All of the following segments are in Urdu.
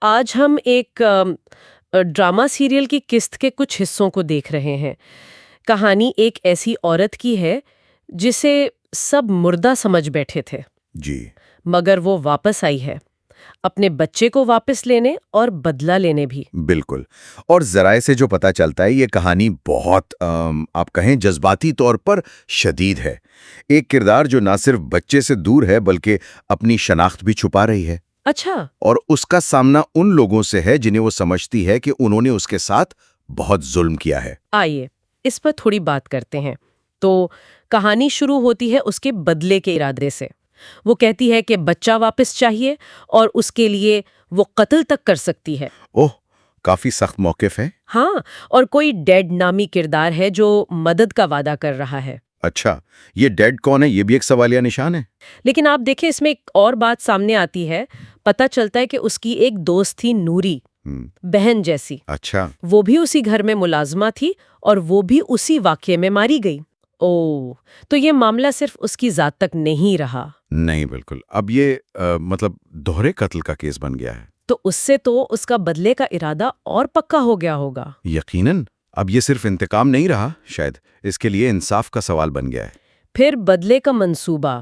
آج ہم ایک ڈرامہ سیریل کی قسط کے کچھ حصوں کو دیکھ رہے ہیں۔ کہانی ایک ایسی عورت کی ہے جسے سب مردہ سمجھ بیٹھے تھے، جی مگر وہ واپس آئی ہے، اپنے بچے کو واپس لینے اور بدلہ لینے بھی۔ بالکل۔ اور ذرائع سے جو پتہ چلتا ہے یہ کہانی بہت آپ کہیں جذباتی طور پر شدید ہے۔ ایک کردار جو نہ صرف بچے سے دور ہے بلکہ اپنی شناخت بھی چھپا رہی ہے، اچھا، اور اس کا سامنا ان لوگوں سے ہے جنہیں وہ سمجھتی ہے کہ انہوں نے اس کے ساتھ بہت ظلم کیا ہے۔ آئیے اس پر تھوڑی بات کرتے ہیں۔ تو کہانی شروع ہوتی ہے اس کے بدلے کے ارادے سے۔ وہ کہتی ہے کہ بچہ واپس چاہیے اور اس کے لیے وہ قتل تک کر سکتی ہے۔ اوہ، کافی سخت موقف ہے۔ ہاں، اور کوئی ڈیڈ نامی کردار ہے جو مدد کا وعدہ کر رہا ہے۔ اچھا، یہ ڈیڈ کون ہے؟ یہ بھی ایک سوالیہ نشان ہے۔ لیکن آپ دیکھیں اس میں ایک اور بات سامنے آتی ہے۔ پتہ چلتا ہے کہ اس کی ایک دوست تھی نوری، بہن جیسی۔ اچھا، وہ بھی اسی گھر میں ملازمہ تھی اور وہ بھی اسی واقعے میں ماری گئی۔ اوہ، تو یہ معاملہ صرف اس کی ذات تک نہیں رہا۔ نہیں بالکل، اب یہ مطلب دوہرے قتل کا کیس بن گیا ہے۔ تو اس سے تو اس کا بدلے کا ارادہ اور پکا ہو گیا ہوگا۔ یقیناً، اب یہ صرف انتقام نہیں رہا، شاید اس کے لیے انصاف کا سوال بن گیا ہے۔ پھر بدلے کا منصوبہ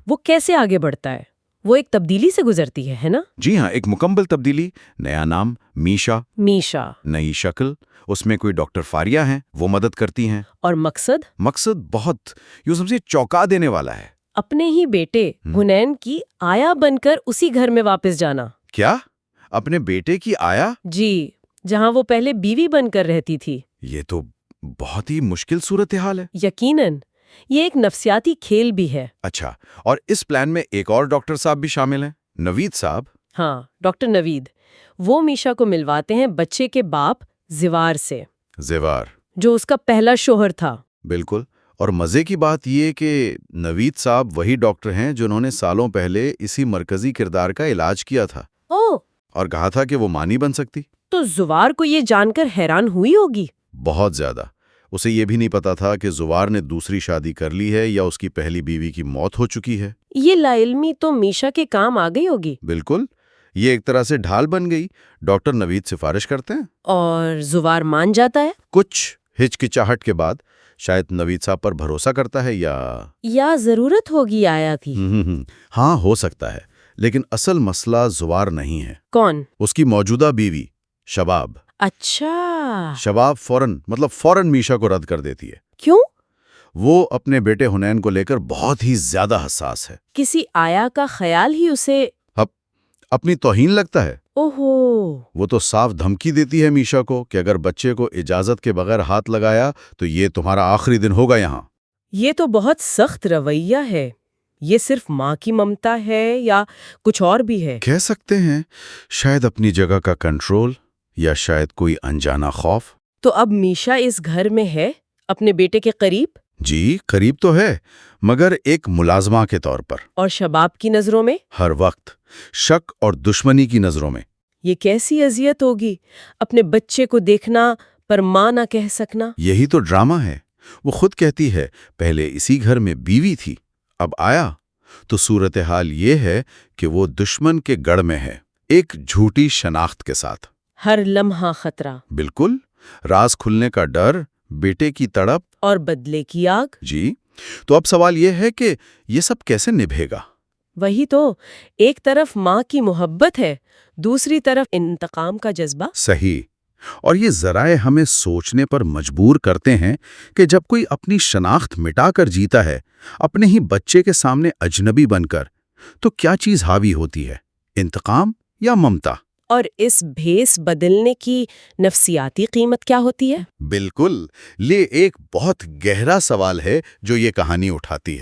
وہ کیسے آگے بڑھتا ہے؟ وہ ایک تبدیلی سے گزرتی ہے نا؟ جی ہاں، ایک مکمل تبدیلی۔ نیا نام میشا، نئی شکل، اس میں کوئی ڈاکٹر فاریہ ہیں، وہ مدد کرتی ہیں۔ اور مقصد بہت یوں سمجھے چونکا دینے والا ہے۔ اپنے ہی بیٹے حنین کی آیا بن کر اسی گھر میں واپس جانا۔ کیا؟ اپنے بیٹے کی آیا؟ جی، جہاں وہ پہلے بیوی بن کر رہتی تھی۔ یہ تو بہت ہی مشکل صورتحال ہے۔ یقیناً، یہ ایک نفسیاتی کھیل بھی ہے۔ اچھا، اور اس پلان میں ایک اور ڈاکٹر صاحب بھی شامل ہیں، نوید صاحب۔ ہاں، ڈاکٹر نوید۔ وہ میشا کو ملواتے ہیں بچے کے باپ زیوار سے، جو اس کا پہلا شوہر تھا۔ بالکل، اور مزے کی بات یہ کہ نوید صاحب وہی ڈاکٹر ہیں جنہوں نے سالوں پہلے اسی مرکزی کردار کا علاج کیا تھا اور کہا تھا کہ وہ ماں نہیں بن سکتی۔ تو زوار کو یہ جان کر حیران ہوئی ہوگی۔ بہت زیادہ۔ اسے یہ بھی نہیں پتا تھا کہ زوار نے دوسری شادی کر لی ہے یا اس کی پہلی بیوی کی موت ہو چکی ہے۔ یہ لا علمی تو میشا کے کام آ گئی ہوگی۔ بالکل، یہ ایک طرح سے ڈھال بن گئی۔ ڈاکٹر نوید سفارش کرتے ہیں اور زوار مان جاتا ہے۔ کچھ ہچکچاہٹ کے بعد، شاید نوید صاحب پر بھروسہ کرتا ہے یا ضرورت ہوگی آیا تھی۔ ہاں، ہو سکتا ہے، لیکن اصل مسئلہ زوار نہیں ہے۔ کون؟ اس کی موجودہ بیوی شباب۔ اچھا، شباب فوراً میشا کو رد کر دیتی ہے۔ کیوں؟ وہ اپنے بیٹے حنین کو لے کر بہت ہی زیادہ حساس ہے۔ کسی آیا کا خیال ہی اسے اپنی توہین لگتا ہے۔ اوہو، وہ تو صاف دھمکی دیتی ہے میشا کو کہ اگر بچے کو اجازت کے بغیر ہاتھ لگایا تو یہ تمہارا آخری دن ہوگا یہاں۔ یہ تو بہت سخت رویہ ہے۔ یہ صرف ماں کی ممتا ہے یا کچھ اور بھی ہے؟ کہہ سکتے ہیں شاید اپنی جگہ کا کنٹرول یا شاید کوئی انجانا خوف۔ تو اب میشا اس گھر میں ہے، اپنے بیٹے کے قریب؟ جی، قریب تو ہے، مگر ایک ملازمہ کے طور پر۔ اور شباب کی نظروں میں؟ ہر وقت شک اور دشمنی کی نظروں میں۔ یہ کیسی اذیت ہوگی، اپنے بچے کو دیکھنا پر ماں نہ کہہ سکنا۔ یہی تو ڈرامہ ہے۔ وہ خود کہتی ہے پہلے اسی گھر میں بیوی تھی، اب آیا تو صورتحال یہ ہے کہ وہ دشمن کے گڑھ میں ہے، ایک جھوٹی شناخت کے ساتھ۔ ہر لمحہ خطرہ۔ بالکل، راز کھلنے کا ڈر، بیٹے کی تڑپ اور بدلے کی آگ۔ جی، تو اب سوال یہ ہے کہ یہ سب کیسے نبھے گا؟ وہی تو، ایک طرف ماں کی محبت ہے، دوسری طرف انتقام کا جذبہ۔ صحیح، اور یہ ذرائع ہمیں سوچنے پر مجبور کرتے ہیں کہ جب کوئی اپنی شناخت مٹا کر جیتا ہے، اپنے ہی بچے کے سامنے اجنبی بن کر، تو کیا چیز حاوی ہوتی ہے، انتقام یا ممتا؟ اور اس بھیس بدلنے کی نفسیاتی قیمت کیا ہوتی ہے؟ بالکل، یہ ایک بہت گہرا سوال ہے جو یہ کہانی اٹھاتی ہے۔